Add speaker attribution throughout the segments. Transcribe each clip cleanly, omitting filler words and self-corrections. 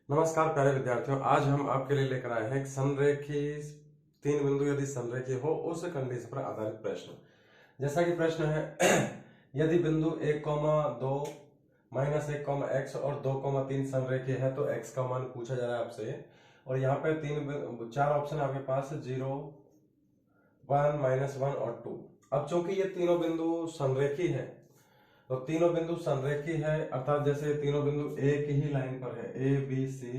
Speaker 1: नमस्कार प्यारे विद्यार्थियों, आज हम आपके लिए लेकर आए हैं एक संरेखी तीन बिंदु यदि संरेखी हो उस कंडीशन पर आधारित प्रश्न। जैसा कि प्रश्न है यदि बिंदु 1,2 -1, और 2,3 संरेखी है तो x का मान पूछा जा रहा है आपसे। और यहाँ पे चार ऑप्शन आपके पास 0, 1, -1 और 2। अब चूंकि ये तीनों बिंदु संरेखी है तो तीनों बिंदु संरेखी है, अर्थात जैसे तीनों बिंदु एक ही लाइन पर है ए बी सी।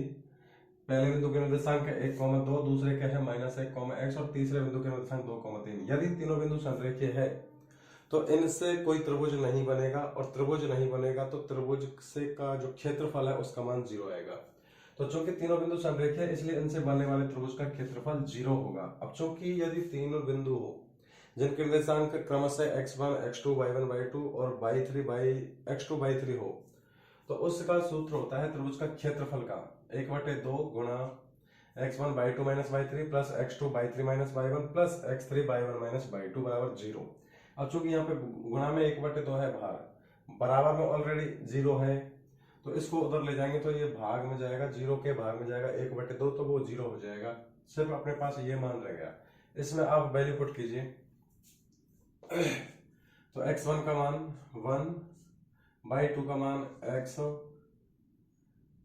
Speaker 1: पहले बिंदु के निर्देशांक है 1,2, दूसरे का है -1, और तीसरे बिंदु के निर्देशांक 2,3। यदि तीनों बिंदु संरेखीय है तो इनसे कोई त्रिभुज नहीं बनेगा, और त्रिभुज नहीं बनेगा तो त्रिभुज से का जो क्षेत्रफल है उसका मान 0 आएगा। तो चूंकि तीनों बिंदु संरेखीय है इसलिए इनसे बनने वाले त्रिभुज का क्षेत्रफल 0 होगा। अब चूंकि यदि तीनों बिंदु हो जिनके निर्देशांक क्रमशः x1, x2, y1, y2 और y3 x2 y3 हो तो उसका सूत्र होता है त्रिभुज का क्षेत्रफल का 1/2 गुणा x1 y2 - y3 plus x2 y3 - y1 plus x3 y1 - y2 बराबर 0। अब चूंकि यहाँ पे गुणा में 1/2 है, भाग बराबर में ऑलरेडी 0 है तो इसको उधर ले जाएंगे तो ये भाग में जाएगा, 0 के भाग में जाएगा 1/2 तो वो 0 हो जाएगा। सिर्फ अपने पास ये मान रह गया, इसमें आप वैल्यू पुट कीजिए। तो x1 का मान 1, y2 का मान x,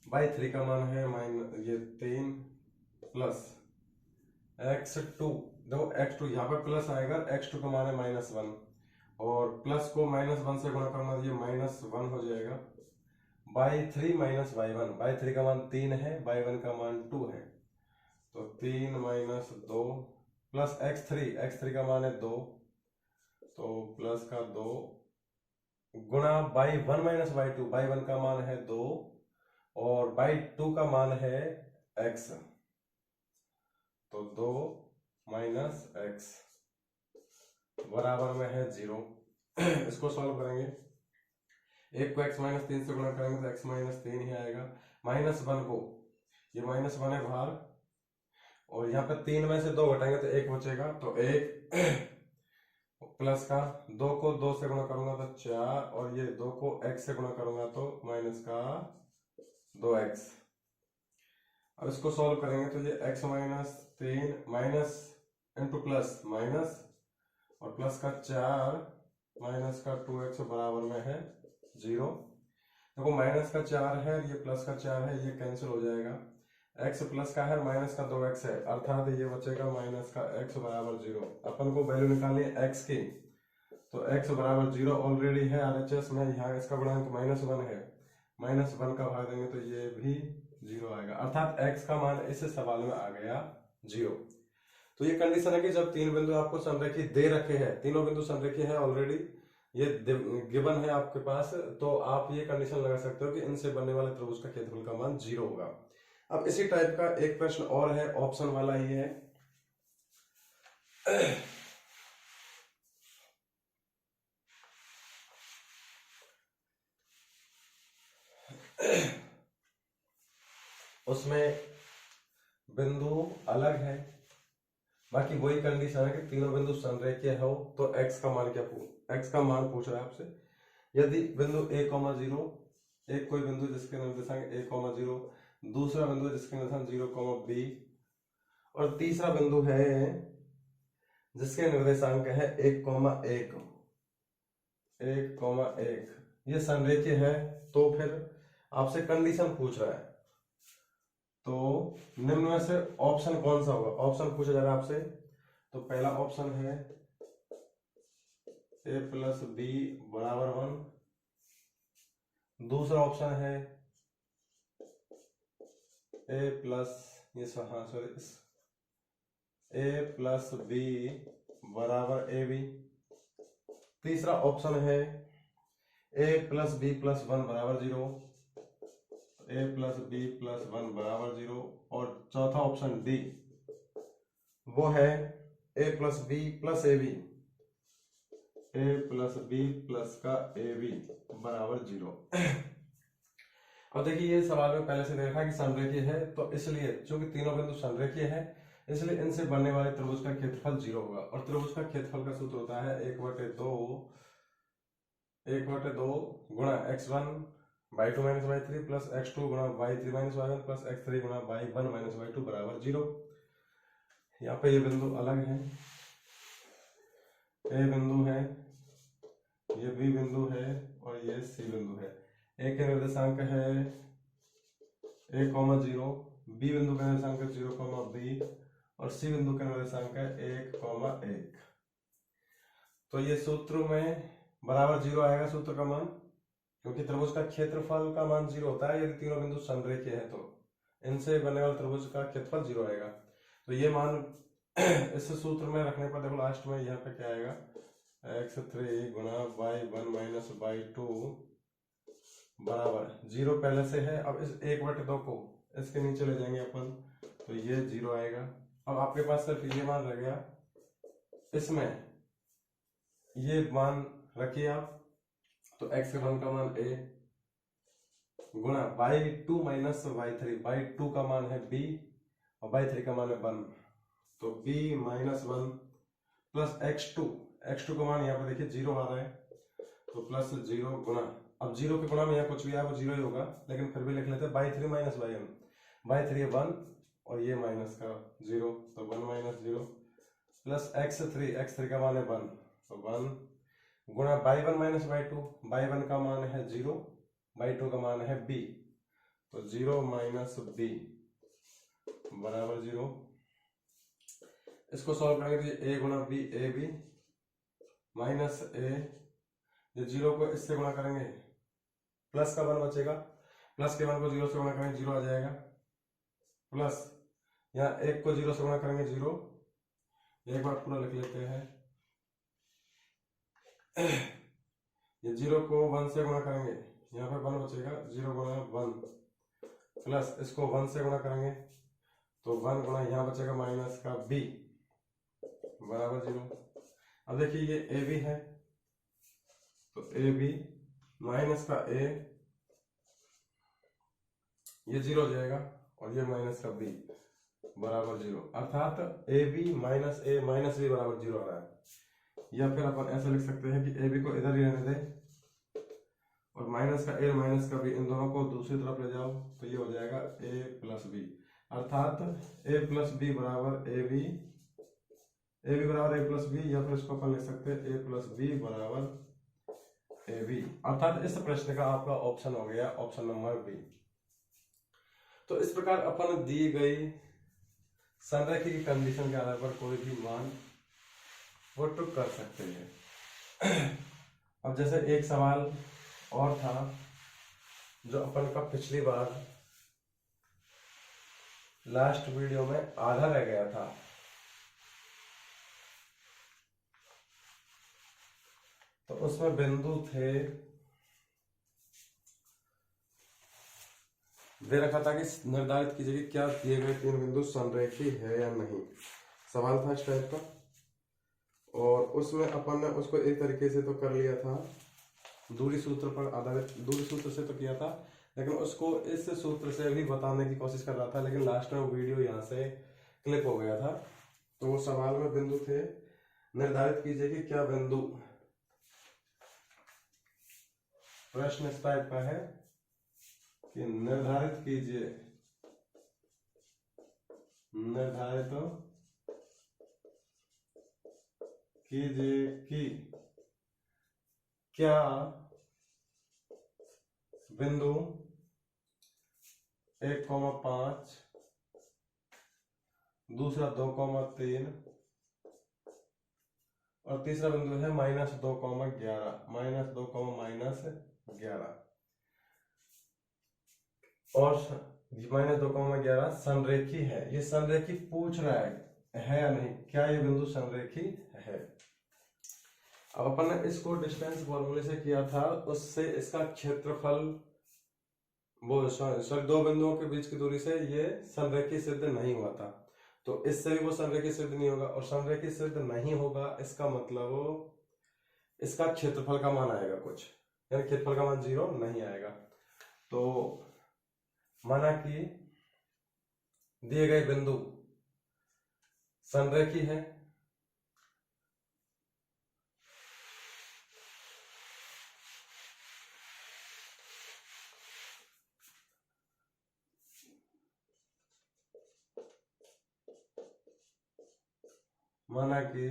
Speaker 1: y3 का मान है ये 3 प्लस x2। देखो x2 यहाँ पे प्लस आएगा, x2 का मान है -1 और प्लस को -1 से गुणा करना ये -1 हो जाएगा। y3 - y1, y3 का मान 3 है, y1 का मान 2 है तो 3 - 2 प्लस x3 का मान है 2 तो प्लस का 2 गुणा y1 - y2, y1 का मान है 2 और y2 का मान है x तो 2 - x बराबर में है 0। इसको सॉल्व करेंगे, एक को x -3 से गुणा करेंगे तो x -3 ही आएगा। -1 को ये -1 है बाहर और यहाँ पे 3 में से 2 घटाएंगे तो 1 बचेगा तो 1 प्लस का 2 को 2 से गुणा करूंगा तो 4 और ये 2 को x से गुणा करूंगा तो माइनस का 2x। अब इसको सॉल्व करेंगे तो ये x -3 minus into plus minus और प्लस का 4 माइनस का 2x बराबर में है 0। देखो माइनस का 4 है, ये प्लस का 4 है, ये कैंसिल हो जाएगा। x प्लस का है, माइनस का 2x है, अर्थात ये बचेगा माइनस का x बराबर 0। अपन को वैल्यू निकालनी है x की, तो x बराबर 0 ऑलरेडी है RHS में, यहाँ इसका गुणांक -1 है, -1 का भाग देंगे तो ये भी 0 आएगा, अर्थात x का मान इस सवाल में आ गया 0। तो ये कंडीशन है कि जब तीन बिंदु आपको संरेखी दे रखे हैं, तीनों बिंदु संरेखी है ऑलरेडी, ये गिवन है आपके पास, तो आप ये कंडीशन लगा सकते हो कि इनसे बनने वाले त्रिभुज का क्षेत्रफल का मान 0 होगा। अब इसी टाइप का एक प्रश्न और है, ऑप्शन वाला ही है। उसमें बिंदु अलग है, बाकी वही कंडीशन है कि तीनों बिंदु संरेखीय हो तो x का मान x का मान पूछ रहा है आपसे। यदि बिंदु a,0 एक कोई बिंदु जिसके निर्देशांक a,0, दूसरा बिंदु जिसके निर्देशांक 0,b और तीसरा बिंदु है जिसके निर्देशांक है 1,1, ये संरेखीय है तो फिर आपसे कंडीशन पूछ रहा है, तो निम्न में से ऑप्शन कौन सा होगा। ऑप्शन पूछा जा रहा है आपसे, तो पहला ऑप्शन है a + b = 1, दूसरा ऑप्शन है a + b = ab, तीसरा ऑप्शन है a + b + 1 = 0, a + b + 1 = 0 और चौथा ऑप्शन डी वो है a + b + ab, a + b + का ab = 0। अब देखिए ये सवाल में पहले से देखा कि संरेखीय है, तो इसलिए चूंकि तीनों बिंदु संरेखीय है इसलिए इनसे बनने वाले त्रिभुज का क्षेत्रफल 0 होगा, और त्रिभुज का क्षेत्रफल का सूत्र होता है 1/2 गुणा x1 y2 minus y3 plus x2 गुणा y3 minus y1 plus x3 गुणा y1 माइनस y2 बराबर 0। यहाँ पे ये बिंदु अलग है, ए बिंदु है, ये बी बिंदु है और ये सी बिंदु है। ए के निर्देशांक है a, 0, बी बिंदु का निर्देशांक है 0, b और सी बिंदु का निर्देशांक है 1, 1। तो ये सूत्र में बराबर 0 आएगा सूत्र का मान, क्योंकि त्रिभुज का क्षेत्रफल का मान 0 होता है यदि तीनों बिंदु संरेखीय है, तो इनसे बनने वाले त्रिभुज का क्षेत्रफल 0 आएगा। तो ये मान इस सूत्र में रखने पर देखो लास्ट में यहाँ पे क्या आएगा, x3 गुणा y1 माइनस y2 बराबर 0 पहले से है। अब इस 1/2 को इसके नीचे ले जाएंगे अपन, तो ये 0 आएगा। अब आपके पास सिर्फ ये मान रह गया, इसमें ये मान रखिए आप, तो x1 का मान a गुणा y2 माइनस y3, y2 का मान है b और y3 का मान है 1, तो b माइनस 1 प्लस x2 का मान यहाँ पे देखिए 0 आ रहा है, तो प्लस 0 गुणा, अब 0 के गुणा में यहाँ कुछ भी आया वो 0 ही होगा, लेकिन फिर भी लिख लेते हैं y3 माइनस y1, y3 1 और ये माइनस का 0, तो 1 माइनस 0 प्लस x3 का मान है 1, तो 1 गुणा y1 माइनस y2, y1 का मान है 0, y2 का मान है b, तो 0 माइनस b बराबर 0। इसको सॉल्व करेंगे तो a गुणा b A B minus a, ये 0 को इससे गुणा करेंगे प्लस का 1 बचेगा, प्लस के 1 को 0 से गुणा करेंगे 0 आ जाएगा, प्लस यहाँ 1 को 0 से गुणा करेंगे 0, एक बार पूरा लिख लेते हैं, ये 0 को 1 से गुणा करेंगे, यहाँ पे 1 बचेगा, 0 गुणा 1 प्लस इसको 1 से गुणा करेंगे तो 1 गुणा यहाँ बचेगा माइनस का b बराबर 0। अब देखिए ये ए बी है, तो ए बी माइनस का a, ये 0 हो जाएगा और ये माइनस का b बराबर 0, अर्थात A B minus a minus b बराबर 0 आ रहा है। या फिर अपन ऐसा लिख सकते हैं कि ए बी को इधर ही रहने दें और माइनस का a माइनस का b इन दोनों को दूसरी तरफ ले जाओ, तो ये हो जाएगा a प्लस b, अर्थात a प्लस b बराबर ए बी बराबर a प्लस b, या फिर इसको अपन लिख सकते हैं a प्लस b बराबर ए बी, अर्थात इस प्रश्न का आपका ऑप्शन हो गया ऑप्शन नंबर बी। तो इस प्रकार अपन दी गई संरेखी की कंडीशन के आधार पर कोई भी मान पुट कर सकते हैं। अब जैसे एक सवाल और था जो अपन का पिछली बार लास्ट वीडियो में आधा रह गया था, तो उसमें बिंदु थे, दे रखा था कि निर्धारित कीजिए कि क्या दिए गए तीन बिंदु संरेखी है या नहीं, सवाल था इस टाइप का। और उसमें अपन ने उसको एक तरीके से तो कर लिया था, दूरी सूत्र पर आधारित, दूरी सूत्र से तो किया था, लेकिन उसको इस सूत्र से भी बताने की कोशिश कर रहा था, लेकिन लास्ट में वीडियो यहाँ से क्लिप हो गया था। तो वो सवाल में बिंदु थे, निर्धारित कीजिए कि क्या बिंदु, प्रश्न इस टाइप का है कि निर्धारित कीजिए, निर्धारित कीजिए कि क्या बिंदु 1,5, दूसरा 2,3 और तीसरा बिंदु है -2,11, -2,11 और -2,11 संरेखी है। ये संरेखी पूछ रहा है या नहीं, क्या ये बिंदु संरेखी है। अब अपन ने इसको डिस्टेंस फॉर्मूले से किया था, उससे इसका क्षेत्रफल, वो सॉरी दो बिंदुओं के बीच की दूरी से ये संरेखी सिद्ध नहीं हुआ था, तो इससे भी वो संरेखी सिद्ध नहीं होगा, और संरेखी सिद्ध नहीं होगा इसका मतलब इसका क्षेत्रफल का मान आएगा कुछ, यानी क्षेत्रफल का मान 0 नहीं आएगा। तो माना कि दिए गए बिंदु संरेखी है, माना कि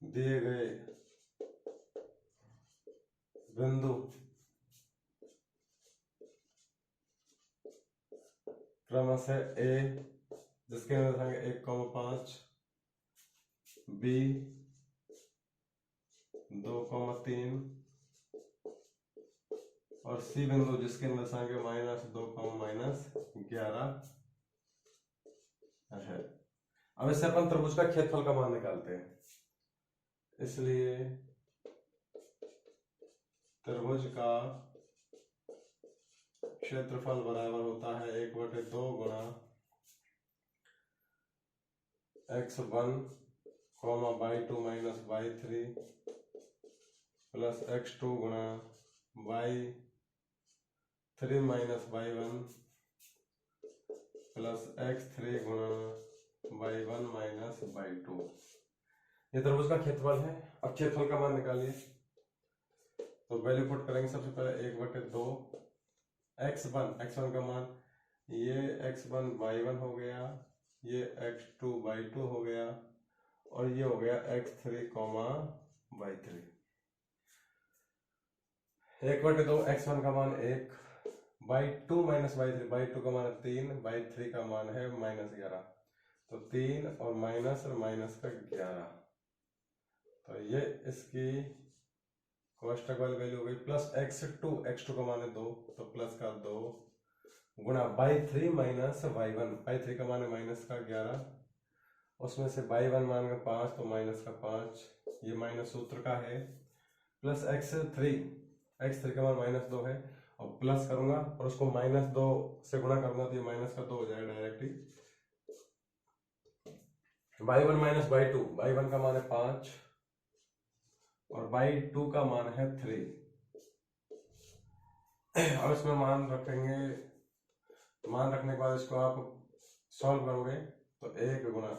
Speaker 1: दिए गए बिंदु क्रमशः ए जिसके निर्देशांक 1,5, बी 2,3 और सी बिंदु जिसके निर्देशांक -2, -11 है। अब इससे अपन त्रिभुज का क्षेत्रफल का मान निकालते हैं। इसलिए त्रिभुज का क्षेत्रफल बराबर होता है 1/2 गुणा x1, y2 minus y3 plus x2 गुणा y3 minus y1 plus x3 गुणा y1 माइनस y2। ये त्रिभुज का क्षेत्रफल है। अब क्षेत्रफल का मान निकालिए। तो वैल्यू पुट करेंगे सबसे पहले 1/2 x1 का मान, ये x1 y1 हो गया, ये x2 y2 हो गया और ये हो गया x3 y3। 1/2 x1 का मान 1, y2 माइनस y3 का मान 3, y3 का मान है -11। तो 3 और माइनस का 11। तो ये इसकी कोष्टक वाली वैल्यू हो गई। प्लस x2 का मान है 2, तो प्लस का 2 गुणा y3 माइनस y1, y3 का मान है -11, उसमें से y1 मान का 5, तो माइनस का 5, ये माइनस सूत्र का है। प्लस x3 का मान -2 है और प्लस करूंगा और उसको -2 से गुणा करूंगा तो ये माइनस का 2 हो जाएगा डायरेक्टली। y1 माइनस y1 का मान है 5 और y2 का मान है 3। अब इसमें मान रखेंगे। मान रखने के बाद इसको आप सॉल्व करोगे तो 1 गुणा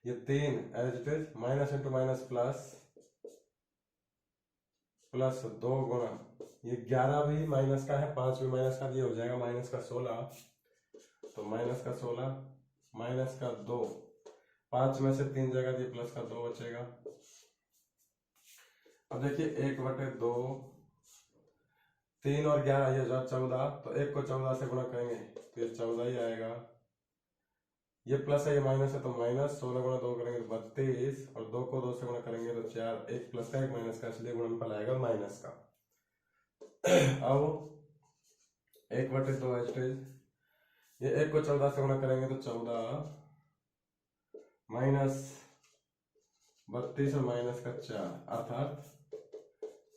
Speaker 1: ये 3 as it is, minus into minus plus 2 गुणा ये 11 भी माइनस का है, 5 भी माइनस का, ये हो जाएगा माइनस का 16। तो माइनस का 16 माइनस का 2, 5 में से 3 जाएगा, ये प्लस का 2 बचेगा। अब देखिए 1/2, 3 और 11 ये 14। तो 1 को 14 से गुणा करेंगे तो ये 14 ही आएगा। ये प्लस है, ये माइनस है, तो माइनस 16 गुणा 2 करेंगे तो 32 और 2 को 2 से गुणा करेंगे तो 4। 1 प्लस का 1 माइनस का, इसलिए गुणनफल आएगा माइनस का। अब 1/2 एस्टेज, ये 1 को 14 से गुणा करेंगे तो 14 माइनस 32 और माइनस का 4, अर्थात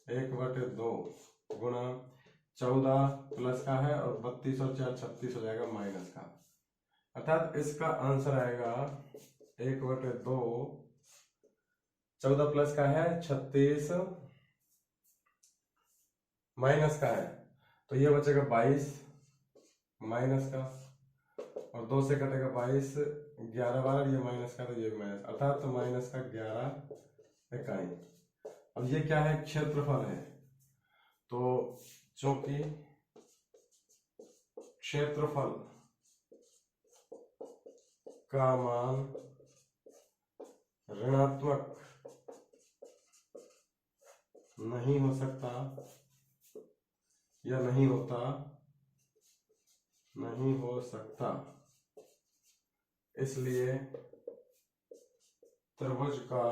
Speaker 1: 1/2 गुणा 14 प्लस का है और 32 और 4 36 हो जाएगा माइनस का। अर्थात इसका आंसर आएगा 1/2, 14 प्लस का है 36 माइनस का है, तो ये बचेगा 22 माइनस का और 2 से कटेगा 22, 11 बार ये माइनस का, तो ये भी माइनस, अर्थात तो माइनस का 11 इकाई। अब ये क्या है, क्षेत्रफल है। तो चूंकि क्षेत्रफल का मान ऋणात्मक नहीं हो सकता या नहीं हो सकता, इसलिए त्रिभुज का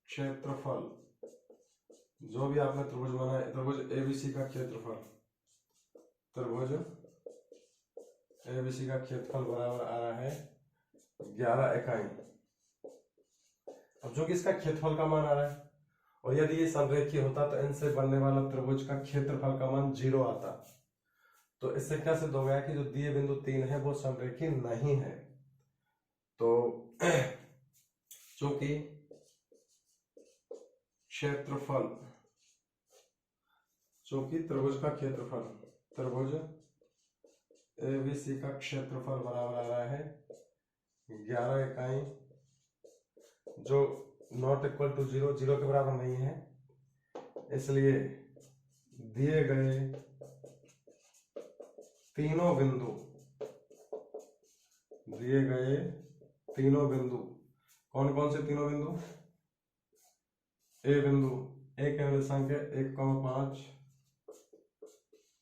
Speaker 1: क्षेत्रफल, जो भी आपने त्रिभुज बना है, त्रिभुज एबीसी का क्षेत्रफल, त्रिभुज एबीसी का क्षेत्रफल बराबर आ रहा है 11 इकाई। अब जो कि इसका क्षेत्रफल का मान आ रहा है और यदि ये समरेखीय होता तो इनसे बनने वाला त्रिभुज का क्षेत्रफल का मान 0 आता। तो इससे क्या सिद्ध हो गया कि जो दिए बिंदु 3 है वो समरेखीय नहीं है। तो चूंकि क्षेत्रफल, चूंकि त्रिभुज का क्षेत्रफल, त्रिभुज एबीसी का क्षेत्रफल बराबर आ रहा है 11 इकाई, जो नॉट इक्वल टू 0, 0 के बराबर नहीं है, इसलिए दिए गए तीनों बिंदु दिए गए तीनों बिंदु, कौन कौन से तीनों बिंदु, ए बिंदु ए के निर्देशांक 1,5,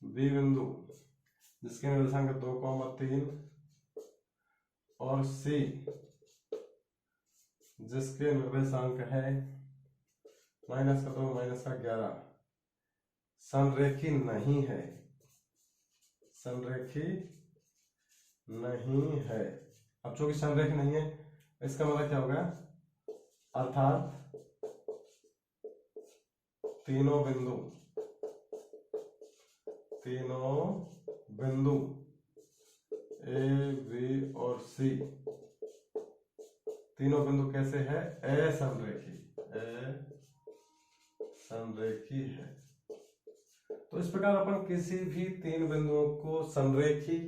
Speaker 1: बी बिंदु जिसके निर्देशांक 2,3 और सी जिसके निर्देशांक है -2 -11 संरेखी नहीं है, संरेखी नहीं है। अब चूंकि संरेखी नहीं है इसका मतलब क्या होगा, अर्थात तीनों बिंदु ए बी और सी तीनों बिंदु कैसे है, असंरेखी है। तो इस प्रकार अपन किसी भी तीन बिंदुओं को संरेखी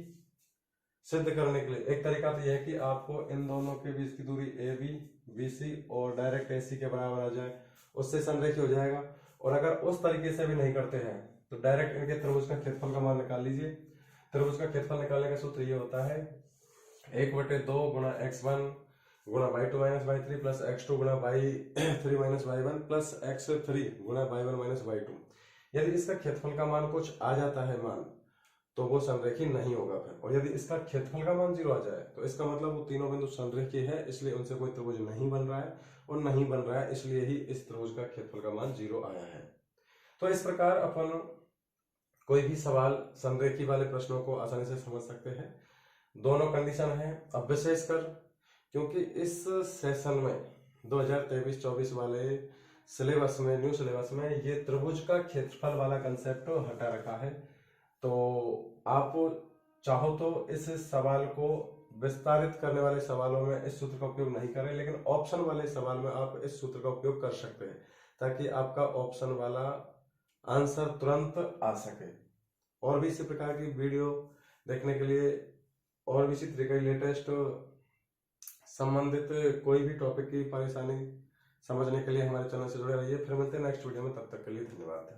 Speaker 1: सिद्ध करने के लिए एक तरीका तो यह है कि आपको इन दोनों के बीच की दूरी ए बी बी सी और डायरेक्ट ए सी के बराबर आ जाए, उससे संरेखी हो जाएगा। और अगर उस तरीके से भी नहीं करते हैं तो डायरेक्ट इनके त्रिभुज का क्षेत्रफल का मान निकाल लीजिए। त्रिभुज का क्षेत्रफल निकालने का सूत्र ये होता है 1/2 गुणा x1 गुणा y2 minus y3 plus x2 गुणा y3 minus y1 plus x3 गुणा y1 माइनस y2। यदि इसका क्षेत्रफल का मान कुछ आ जाता है मान तो वो संरेखी नहीं होगा फिर, और यदि इसका क्षेत्रफल का मान 0 आ जाए तो इसका मतलब वो तीनों बिंदु संरेखी है, इसलिए उनसे कोई त्रिभुज नहीं बन रहा है, और नहीं बन रहा है इसलिए ही इस त्रिभुज का क्षेत्रफल का मान 0 आया है। तो इस प्रकार अपन कोई भी सवाल संरेखी वाले प्रश्नों को आसानी से समझ सकते हैं। दोनों कंडीशन है। अब विशेषकर क्योंकि इस सेशन में 2023-24 वाले सिलेबस में, न्यू सिलेबस में ये त्रिभुज का क्षेत्रफल वाला कंसेप्ट हटा रखा है, तो आप चाहो तो इस सवाल को विस्तारित करने वाले सवालों में इस सूत्र का उपयोग नहीं करें, लेकिन ऑप्शन वाले सवाल में आप इस सूत्र का उपयोग कर सकते हैं ताकि आपका ऑप्शन वाला आंसर तुरंत आ सके। और भी इसी प्रकार की वीडियो देखने के लिए और भी इसी तरीके की लेटेस्ट संबंधित कोई भी टॉपिक की परेशानी समझने के लिए हमारे चैनल से जुड़े रहिए। फिर मिलते हैं नेक्स्ट वीडियो में, तब तक के लिए धन्यवाद।